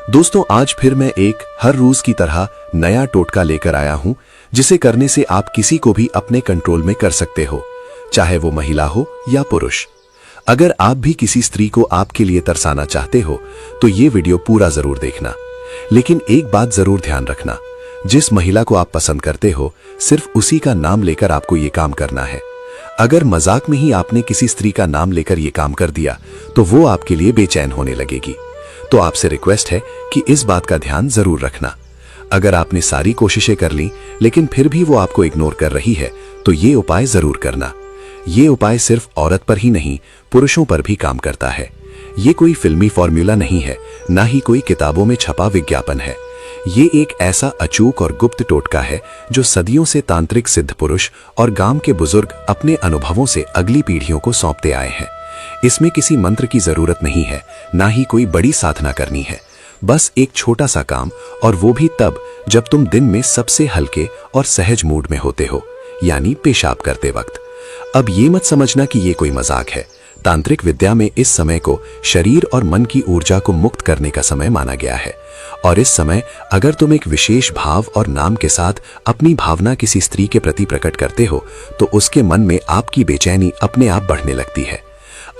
दोस्तों, आज फिर मैं एक हर रोज की तरह नया टोटका लेकर आया हूं, जिसे करने से आप किसी को भी अपने कंट्रोल में कर सकते हो, चाहे वो महिला हो या पुरुष। अगर आप भी किसी स्त्री को आपके लिए तरसाना चाहते हो तो ये वीडियो पूरा जरूर देखना। लेकिन एक बात जरूर ध्यान रखना, जिस महिला को आप पसंद करते हो सिर्फ उसी का नाम लेकर आपको ये काम करना है। अगर मजाक में ही आपने किसी स्त्री का नाम लेकर ये काम कर दिया तो वो आपके लिए बेचैन होने लगेगी। तो आपसे रिक्वेस्ट है कि इस बात का ध्यान जरूर रखना। अगर आपने सारी कोशिशें कर ली लेकिन फिर भी वो आपको इग्नोर कर रही है तो ये उपाय जरूर करना। ये उपाय सिर्फ औरत पर ही नहीं, पुरुषों पर भी काम करता है। ये कोई फिल्मी फॉर्मूला नहीं है, ना ही कोई किताबों में छपा विज्ञापन है। ये एक ऐसा अचूक और गुप्त टोटका है जो सदियों से तांत्रिक सिद्ध पुरुष और गांव के बुजुर्ग अपने अनुभवों से अगली पीढ़ियों को सौंपते आए हैं। इसमें किसी मंत्र की जरूरत नहीं है, ना ही कोई बड़ी साधना करनी है। बस एक छोटा सा काम, और वो भी तब जब तुम दिन में सबसे हल्के और सहज मूड में होते हो, यानी पेशाब करते वक्त। अब ये मत समझना कि ये कोई मजाक है। तांत्रिक विद्या में इस समय को शरीर और मन की ऊर्जा को मुक्त करने का समय माना गया है। और इस समय अगर तुम एक विशेष भाव और नाम के साथ अपनी भावना किसी स्त्री के प्रति प्रकट करते हो तो उसके मन में आपकी बेचैनी अपने आप बढ़ने लगती है।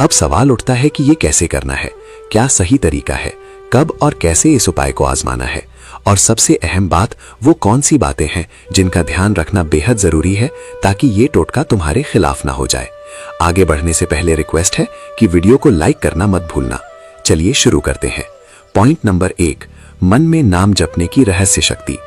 अब सवाल उठता है कि ये कैसे करना है, क्या सही तरीका है, कब और कैसे इस उपाय को आजमाना है, और सबसे अहम बात, वो कौन सी बातें हैं जिनका ध्यान रखना बेहद जरूरी है ताकि ये टोटका तुम्हारे खिलाफ ना हो जाए। आगे बढ़ने से पहले रिक्वेस्ट है कि वीडियो को लाइक करना मत भूलना। चलिए शुरू करते हैं। पॉइंट नंबर 1, मन में नाम जपने की रहस्य शक्ति।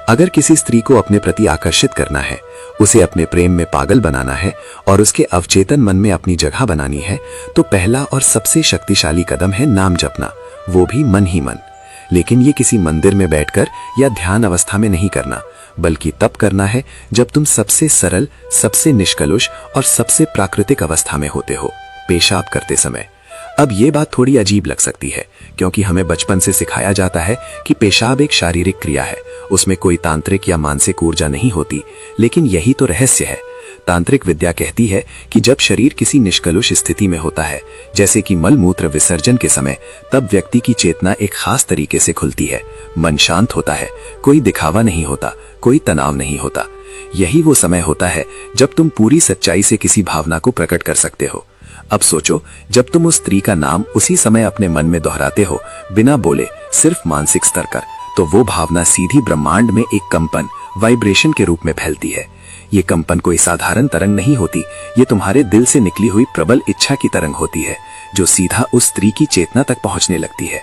अगर किसी स्त्री को अपने प्रति आकर्षित करना है, उसे अपने प्रेम में पागल बनाना है और उसके अवचेतन मन में अपनी जगह बनानी है, तो पहला और सबसे शक्तिशाली कदम है नाम जपना, वो भी मन ही मन। लेकिन ये किसी मंदिर में बैठकर या ध्यान अवस्था में नहीं करना, बल्कि तब करना है जब तुम सबसे सरल, सबसे निष्कलुष और सबसे प्राकृतिक अवस्था में होते हो, पेशाब करते समय। अब ये बात थोड़ी अजीब लग सकती है, क्योंकि हमें बचपन से सिखाया जाता है कि पेशाब एक शारीरिक क्रिया है, उसमें कोई तांत्रिक या मानसिक ऊर्जा नहीं होती। लेकिन यही तो रहस्य है। तांत्रिक विद्या कहती है कि जब शरीर किसी निष्कलुष स्थिति में होता है, जैसे कि मल मूत्र विसर्जन के समय, तब व्यक्ति की चेतना एक खास तरीके से खुलती है, मन शांत होता है, कोई दिखावा नहीं होता, कोई तनाव नहीं होता। यही वो समय होता है जब तुम पूरी सच्चाई से किसी भावना को प्रकट कर सकते हो। अब सोचो, जब तुम उस स्त्री का नाम उसी समय अपने मन में दोहराते हो, बिना बोले, सिर्फ मानसिक स्तर पर, तो वो भावना सीधी ब्रह्मांड में एक कंपन, वाइब्रेशन के रूप में फैलती है। ये कंपन कोई साधारण तरंग नहीं होती, ये तुम्हारे दिल से निकली हुई प्रबल इच्छा की तरंग होती है, जो सीधा उस स्त्री की चेतना तक पहुंचने लगती है।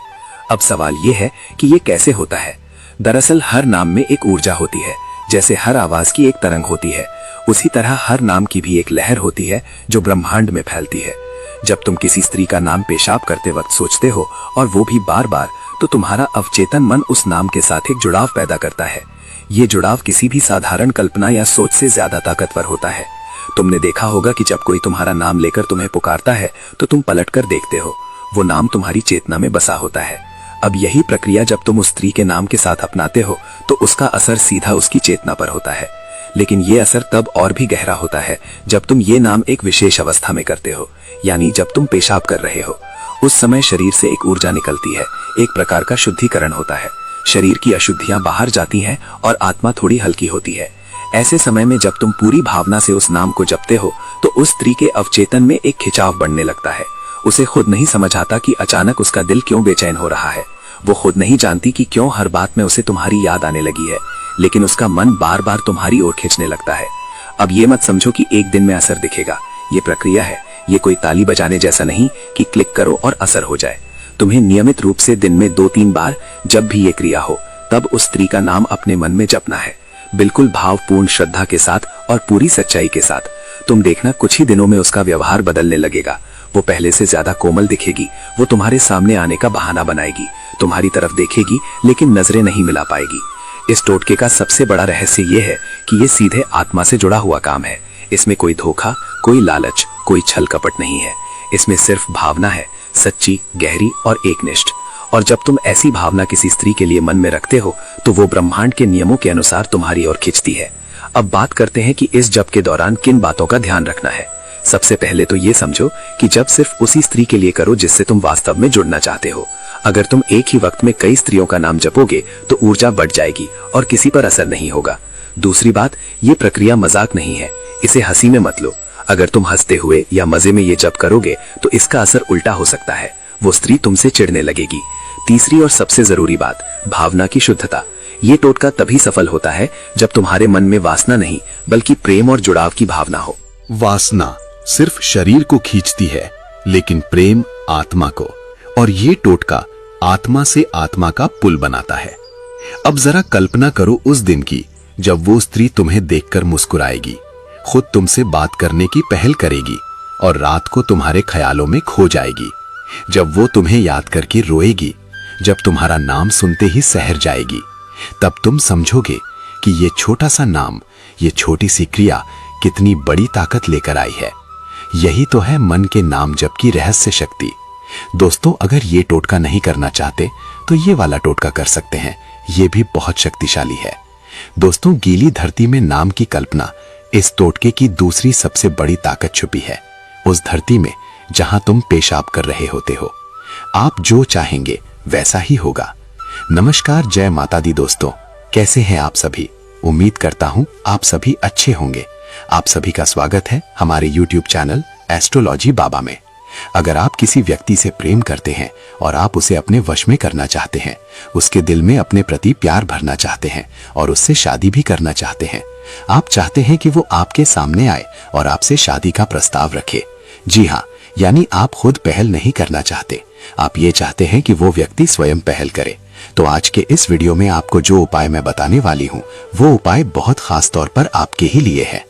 अब सवाल ये है कि ये कैसे होता है। दरअसल हर नाम में एक ऊर्जा होती है। जैसे हर आवाज की एक तरंग होती है, उसी तरह हर नाम की भी एक लहर होती है जो ब्रह्मांड में फैलती है। जब तुम किसी स्त्री का नाम पेशाब करते वक्त सोचते हो, और वो भी बार बार, तो तुम्हारा अवचेतन मन उस नाम के साथ एक जुड़ाव पैदा करता है। ये जुड़ाव किसी भी साधारण कल्पना या सोच से ज्यादा ताकतवर होता है। तुमने देखा होगा कि जब कोई तुम्हारा नाम लेकर तुम्हें पुकारता है तो तुम पलटकर देखते हो, वो नाम तुम्हारी चेतना में बसा होता है। अब यही प्रक्रिया जब तुम उस स्त्री के नाम के साथ अपनाते हो तो उसका असर सीधा उसकी चेतना पर होता है। लेकिन ये असर तब और भी गहरा होता है जब तुम ये नाम एक विशेष अवस्था में करते हो, यानी जब तुम पेशाब कर रहे हो। उस समय शरीर से एक ऊर्जा निकलती है, एक प्रकार का शुद्धिकरण होता है। शरीर की अशुद्धियां बाहर जाती हैं और आत्मा थोड़ी हल्की होती है। ऐसे समय में जब तुम पूरी भावना से उस नाम को जपते हो तो उस स्त्री के अवचेतन में एक खिंचाव बढ़ने लगता है। उसे खुद नहीं समझ आता कि अचानक उसका दिल क्यों बेचैन हो रहा है। वो खुद नहीं जानती कि क्यों हर बात में उसे तुम्हारी याद आने लगी है, लेकिन उसका मन बार बार तुम्हारी ओर खींचने लगता है। अब ये मत समझो कि एक दिन में असर दिखेगा। ये प्रक्रिया है, ये कोई ताली बजाने जैसा नहीं कि क्लिक करो और असर हो जाए। तुम्हें नियमित रूप से दिन में 2-3 बार, जब भी ये क्रिया हो, तब उस स्त्री का नाम अपने मन में जपना है, बिल्कुल भावपूर्ण श्रद्धा के साथ और पूरी सच्चाई के साथ। तुम देखना, कुछ ही दिनों में उसका व्यवहार बदलने लगेगा। वो पहले से ज्यादा कोमल दिखेगी, वो तुम्हारे सामने आने का बहाना बनाएगी, तुम्हारी तरफ देखेगी लेकिन नजरें नहीं मिला पाएगी। इस टोटके का सबसे बड़ा रहस्य ये है कि ये सीधे आत्मा से जुड़ा हुआ काम है। इसमें कोई धोखा, कोई लालच, कोई छल कपट नहीं है। इसमें सिर्फ भावना है, सच्ची, गहरी और एकनिष्ठ। और जब तुम ऐसी भावना किसी स्त्री के लिए मन में रखते हो तो वो ब्रह्मांड के नियमों के अनुसार तुम्हारी ओर खिंचती है। अब बात करते हैं कि इस जप के दौरान किन बातों का ध्यान रखना है। सबसे पहले तो ये समझो कि जब सिर्फ उसी स्त्री के लिए करो जिससे तुम वास्तव में जुड़ना चाहते हो। अगर तुम एक ही वक्त में कई स्त्रियों का नाम जपोगे तो ऊर्जा बढ़ जाएगी और किसी पर असर नहीं होगा। दूसरी बात, ये प्रक्रिया मजाक नहीं है, इसे हंसी में मत लो। अगर तुम हंसते हुए या मजे में ये जप करोगे तो इसका असर उल्टा हो सकता है, वो स्त्री तुमसे चिढ़ने लगेगी। तीसरी और सबसे जरूरी बात, भावना की शुद्धता। ये टोटका तभी सफल होता है जब तुम्हारे मन में वासना नहीं बल्कि प्रेम और जुड़ाव की भावना हो। वासना सिर्फ शरीर को खींचती है, लेकिन प्रेम आत्मा को, और ये टोटका आत्मा से आत्मा का पुल बनाता है। अब जरा कल्पना करो उस दिन की जब वो स्त्री तुम्हें देखकर मुस्कुराएगी, खुद तुमसे बात करने की पहल करेगी और रात को तुम्हारे ख्यालों में खो जाएगी। जब वो तुम्हें याद करके रोएगी, जब तुम्हारा नाम सुनते ही सहर जाएगी, तब तुम समझोगे कि ये छोटा सा नाम, ये छोटी सी क्रिया कितनी बड़ी ताकत लेकर आई है। यही तो है मन के नाम जप की रहस्य शक्ति। दोस्तों, अगर ये टोटका नहीं करना चाहते तो ये वाला टोटका कर सकते हैं, ये भी बहुत शक्तिशाली है। दोस्तों, गीली धरती में नाम की कल्पना इस टोटके की दूसरी सबसे बड़ी ताकत छुपी है। उस धरती में जहां तुम पेशाब कर रहे होते हो, आप जो चाहेंगे वैसा ही होगा। नमस्कार, जय माता दी दोस्तों, कैसे हैं आप सभी? उम्मीद करता हूं आप सभी अच्छे होंगे। आप सभी का स्वागत है हमारे YouTube चैनल एस्ट्रोलॉजी बाबा में। अगर आप किसी व्यक्ति से प्रेम करते हैं और आप उसे अपने वश में करना चाहते हैं, उसके दिल में अपने प्रति प्यार भरना चाहते हैं और उससे शादी भी करना चाहते हैं, आप चाहते हैं कि वो आपके सामने आए और आपसे शादी का प्रस्ताव रखे। जी हाँ, यानी आप खुद पहल नहीं करना चाहते, आप ये चाहते हैं कि वो व्यक्ति स्वयं पहल करे। तो आज के इस वीडियो में आपको जो उपाय मैं बताने वाली हूँ, वो उपाय बहुत खास तौर पर आपके ही लिए है।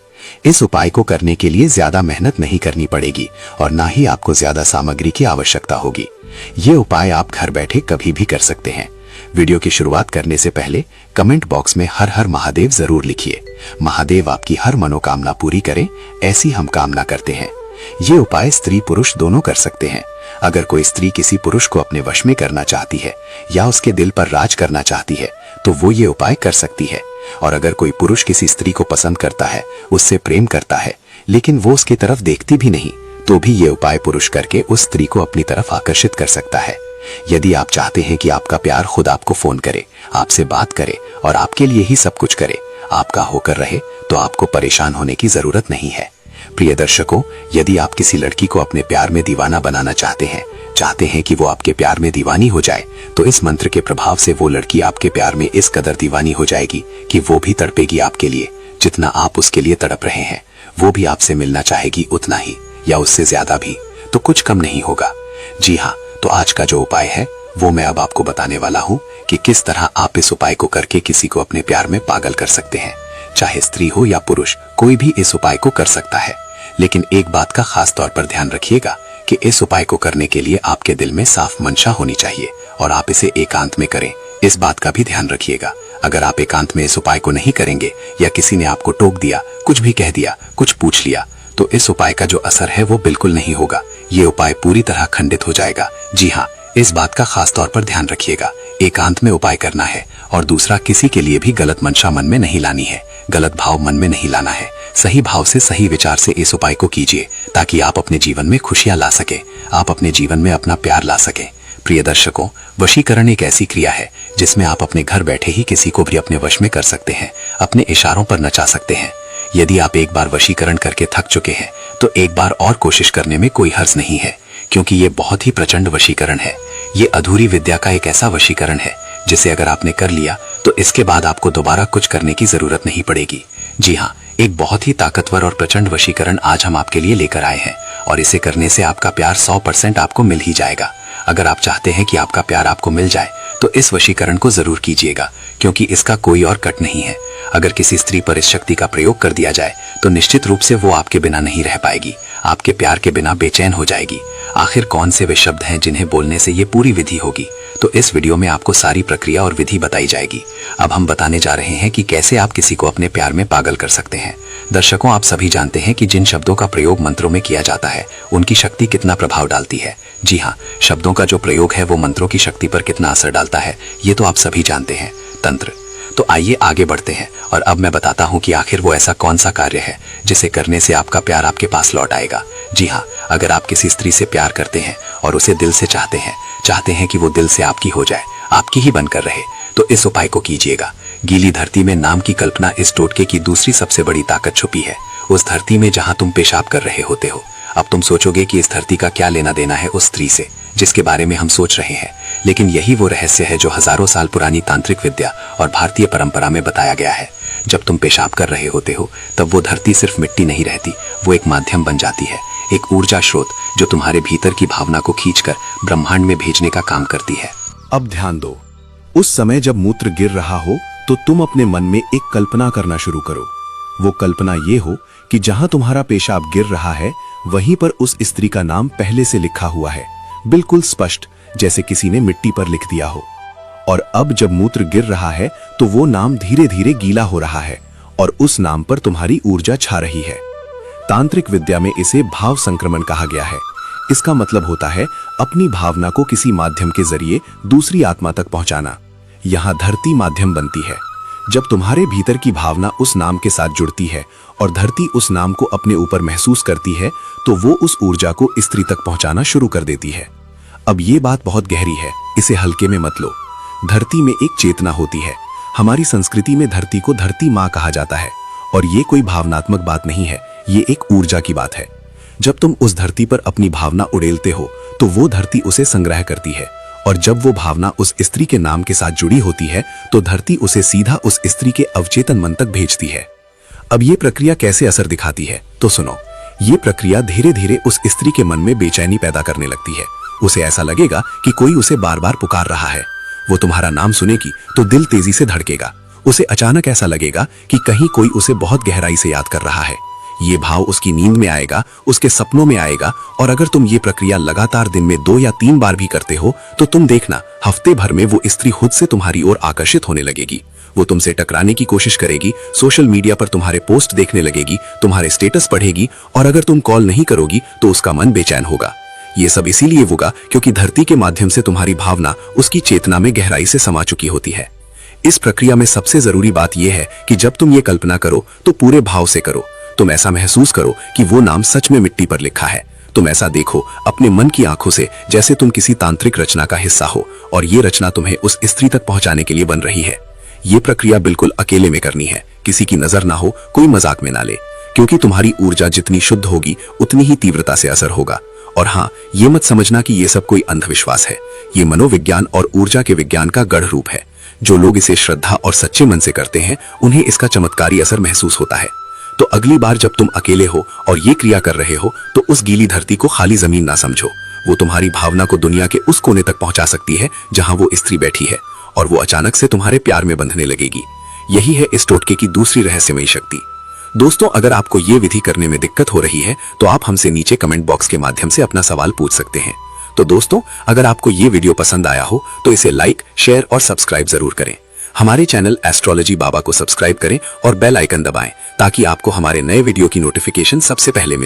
इस उपाय को करने के लिए ज्यादा मेहनत नहीं करनी पड़ेगी और ना ही आपको ज्यादा सामग्री की आवश्यकता होगी। ये उपाय आप घर बैठे कभी भी कर सकते हैं। वीडियो की शुरुआत करने से पहले कमेंट बॉक्स में हर हर महादेव जरूर लिखिए। महादेव आपकी हर मनोकामना पूरी करें, ऐसी हम कामना करते हैं। ये उपाय स्त्री पुरुष दोनों कर सकते हैं। अगर कोई स्त्री किसी पुरुष को अपने वश में करना चाहती है या उसके दिल पर राज करना चाहती है तो वो ये उपाय कर सकती है। और अगर कोई पुरुष किसी स्त्री को पसंद करता है, उससे प्रेम करता है, लेकिन वो उसकी तरफ देखती भी नहीं, तो भी ये उपाय पुरुष करके उस स्त्री को अपनी तरफ आकर्षित कर सकता है। यदि आप चाहते हैं कि आपका प्यार खुद आपको फोन करे, आपसे बात करे और आपके लिए ही सब कुछ करे, आपका होकर रहे, तो आपको परेशान होने की जरूरत नहीं है। प्रिय दर्शकों, यदि आप किसी लड़की को अपने प्यार में दीवाना बनाना चाहते हैं कि वो आपके प्यार में दीवानी हो जाए, तो इस मंत्र के प्रभाव से वो लड़की आपके प्यार में इस कदर दीवानी हो जाएगी कि वो भी तड़पेगी आपके लिए, जितना आप उसके लिए तड़प रहे हैं। वो भी आपसे मिलना चाहेगी उतना ही या उससे ज्यादा भी, तो कुछ कम नहीं होगा। जी हाँ, तो आज का जो उपाय है वो मैं अब आपको बताने वाला हूँ कि किस तरह आप इस उपाय को करके किसी को अपने प्यार में पागल कर सकते हैं। चाहे स्त्री हो या पुरुष, कोई भी इस उपाय को कर सकता है। लेकिन एक बात का खास तौर पर ध्यान रखिएगा कि इस उपाय को करने के लिए आपके दिल में साफ मंशा होनी चाहिए और आप इसे एकांत में करें। इस बात का भी ध्यान रखिएगा, अगर आप एकांत में इस उपाय को नहीं करेंगे या किसी ने आपको टोक दिया, कुछ भी कह दिया, कुछ पूछ लिया, तो इस उपाय का जो असर है वो बिल्कुल नहीं होगा। ये उपाय पूरी तरह खंडित हो जाएगा। जी हाँ, इस बात का खास तौर पर ध्यान रखिएगा। एकांत में उपाय करना है और दूसरा, किसी के लिए भी गलत मंशा मन में नहीं लानी है, गलत भाव मन में नहीं लाना है। सही भाव से, सही विचार से इस उपाय को कीजिए ताकि आप अपने जीवन में खुशियां ला सके, आप अपने जीवन में अपना प्यार ला सके। प्रिय दर्शकों, वशीकरण एक ऐसी क्रिया है जिसमें आप अपने घर बैठे ही किसी को भी अपने वश में कर सकते हैं, अपने इशारों पर नचा सकते हैं। यदि आप एक बार वशीकरण करके थक चुके हैं तो एक बार और कोशिश करने में कोई हर्ज नहीं है, क्योंकि ये बहुत ही प्रचंड वशीकरण है। ये अधूरी विद्या का एक ऐसा वशीकरण है जिसे अगर आपने कर लिया तो इसके बाद आपको दोबारा कुछ करने की जरूरत नहीं पड़ेगी। जी हाँ, एक बहुत ही ताकतवर और प्रचंड वशीकरण आज हम आपके लिए लेकर आए हैं और इसे करने से आपका प्यार 100% आपको मिल ही जाएगा। अगर आप चाहते हैं कि आपका प्यार आपको मिल जाए तो इस वशीकरण को जरूर कीजिएगा, क्योंकि इसका कोई और कट नहीं है। अगर किसी स्त्री पर इस शक्ति का प्रयोग कर दिया जाए तो निश्चित रूप से वो आपके बिना नहीं रह पाएगी, आपके प्यार के बिना बेचैन हो जाएगी। आखिर कौन से वे शब्द हैं जिन्हें बोलने से ये पूरी विधि होगी, तो इस वीडियो में आपको सारी प्रक्रिया और विधि बताई जाएगी। अब हम बताने जा रहे हैं कि कैसे आप किसी को अपने प्यार में पागल कर सकते हैं। दर्शकों, आप सभी जानते हैं कि जिन शब्दों का प्रयोग मंत्रों में किया जाता है उनकी शक्ति कितना प्रभाव डालती है। जी हाँ, शब्दों का जो प्रयोग है वो मंत्रों की शक्ति पर कितना असर डालता है, ये तो आप सभी जानते हैं। तंत्र। तो आइए आगे बढ़ते हैं और अब मैं बताता हूँ कि आखिर वो ऐसा कौन सा कार्य है जिसे करने से आपका प्यार आपके पास लौट आएगा। जी हाँ, अगर आप किसी स्त्री से प्यार करते हैं और उसे दिल से चाहते हैं, चाहते हैं कि वो दिल से आपकी हो जाए, आपकी ही बनकर रहे, तो इस उपाय को कीजिएगा। गीली धरती में नाम की कल्पना इस टोटके की दूसरी सबसे बड़ी ताकत छुपी है। उस धरती में जहां तुम पेशाब कर रहे होते हो। अब तुम सोचोगे कि इस धरती का क्या लेना देना है उस स्त्री से जिसके बारे में हम सोच रहे हैं, लेकिन यही वो रहस्य है जो हजारों साल पुरानी तांत्रिक विद्या और भारतीय परंपरा में बताया गया है। जब तुम पेशाब कर रहे होते हो तब वो धरती सिर्फ मिट्टी नहीं रहती, वो एक माध्यम बन जाती है, एक ऊर्जा स्रोत जो तुम्हारे भीतर की भावना को खींचकर ब्रह्मांड में भेजने का काम करती है। अब ध्यान दो, उस समय जब मूत्र गिर रहा हो तो तुम अपने मन में एक कल्पना करना शुरू करो। वो कल्पना ये हो कि जहां तुम्हारा पेशाब गिर रहा है वहीं पर उस स्त्री का नाम पहले से लिखा हुआ है, बिल्कुल स्पष्ट, जैसे किसी ने मिट्टी पर लिख दिया हो। और अब जब मूत्र गिर रहा है तो वो नाम धीरे धीरे गीला हो रहा है और उस नाम पर तुम्हारी ऊर्जा छा रही है। तांत्रिक विद्या में इसे भाव संक्रमण कहा गया है। इसका मतलब होता है अपनी भावना को किसी माध्यम के जरिए दूसरी आत्मा तक पहुंचाना। यहाँ धरती माध्यम बनती है। जब तुम्हारे भीतर की भावना उस नाम के साथ जुड़ती है और धरती उस नाम को अपने ऊपर महसूस करती है तो वो उस ऊर्जा को स्त्री तक पहुंचाना शुरू कर देती है। अब ये बात बहुत गहरी है, इसे हल्के में मत लो। धरती में एक चेतना होती है। हमारी संस्कृति में धरती को धरती माँ कहा जाता है और ये कोई भावनात्मक बात नहीं है, ये एक ऊर्जा की बात है। जब तुम उस धरती पर अपनी भावना उड़ेलते हो तो वो धरती उसे संग्रह करती है और जब वो भावना उस स्त्री के नाम के साथ जुड़ी होती है तो धरती उसे सीधा उस स्त्री के अवचेतन मन तक भेजती है। अब ये प्रक्रिया कैसे असर दिखाती है तो सुनो। ये प्रक्रिया धीरे धीरे उस स्त्री के मन में बेचैनी पैदा करने लगती है। उसे ऐसा लगेगा कि कोई उसे बार बार पुकार रहा है। वो तुम्हारा नाम सुनेगी तो दिल तेजी से धड़केगा। उसे अचानक ऐसा लगेगा कि कहीं कोई उसे बहुत गहराई से याद कर रहा है। ये भाव उसकी नींद में आएगा, उसके सपनों में आएगा और अगर तुम ये प्रक्रिया लगातार दिन में 2 या 3 बार भी करते हो तो तुम देखना हफ्ते भर में वो स्त्री खुद से तुम्हारी ओर आकर्षित होने लगेगी। वो तुमसे टकराने की कोशिश करेगी, सोशल मीडिया पर तुम्हारे पोस्ट देखने लगेगी, तुम्हारे स्टेटस पढ़ेगी और अगर तुम कॉल नहीं करोगी तो उसका मन बेचैन होगा। ये सब इसीलिए होगा क्योंकि धरती के माध्यम से तुम्हारी भावना उसकी चेतना में गहराई से समा चुकी होती है। इस प्रक्रिया में सबसे जरूरी बात यह है कि जब तुम ये कल्पना करो तो पूरे भाव से करो। तुम ऐसा महसूस करो कि वो नाम सच में मिट्टी पर लिखा है। तुम ऐसा देखो अपने मन की आंखों से जैसे तुम किसी तांत्रिक रचना का हिस्सा हो और ये रचना तुम्हें उस स्त्री तक पहुंचाने के लिए बन रही है। ये प्रक्रिया बिल्कुल अकेले में करनी है, किसी की नजर ना हो, कोई मजाक में ना ले, क्योंकि तुम्हारी ऊर्जा जितनी शुद्ध होगी उतनी ही तीव्रता से असर होगा। और हाँ, ये मत समझना कि ये सब कोई अंधविश्वास है। ये मनोविज्ञान और ऊर्जा के विज्ञान का गढ़ रूप है। जो लोग इसे श्रद्धा और सच्चे मन से करते हैं उन्हें इसका चमत्कारी असर महसूस होता है। तो अगली बार जब तुम अकेले हो और ये क्रिया कर रहे हो तो उस गीली धरती को खाली जमीन ना समझो। वो तुम्हारी भावना को दुनिया के उस कोने तक पहुंचा सकती है जहां वो स्त्री बैठी है और वो अचानक से तुम्हारे प्यार में बंधने लगेगी। यही है इस टोटके की दूसरी रहस्यमयी शक्ति। दोस्तों, अगर आपको ये विधि करने में दिक्कत हो रही है तो आप हमसे नीचे कमेंट बॉक्स के माध्यम से अपना सवाल पूछ सकते हैं। तो दोस्तों, अगर आपको ये वीडियो पसंद आया हो तो इसे लाइक, शेयर और सब्सक्राइब जरूर करें। हमारे चैनल एस्ट्रोलॉजी बाबा को सब्सक्राइब करें और बेल आइकन दबाएं ताकि आपको हमारे नए वीडियो की नोटिफिकेशन सबसे पहले मिले।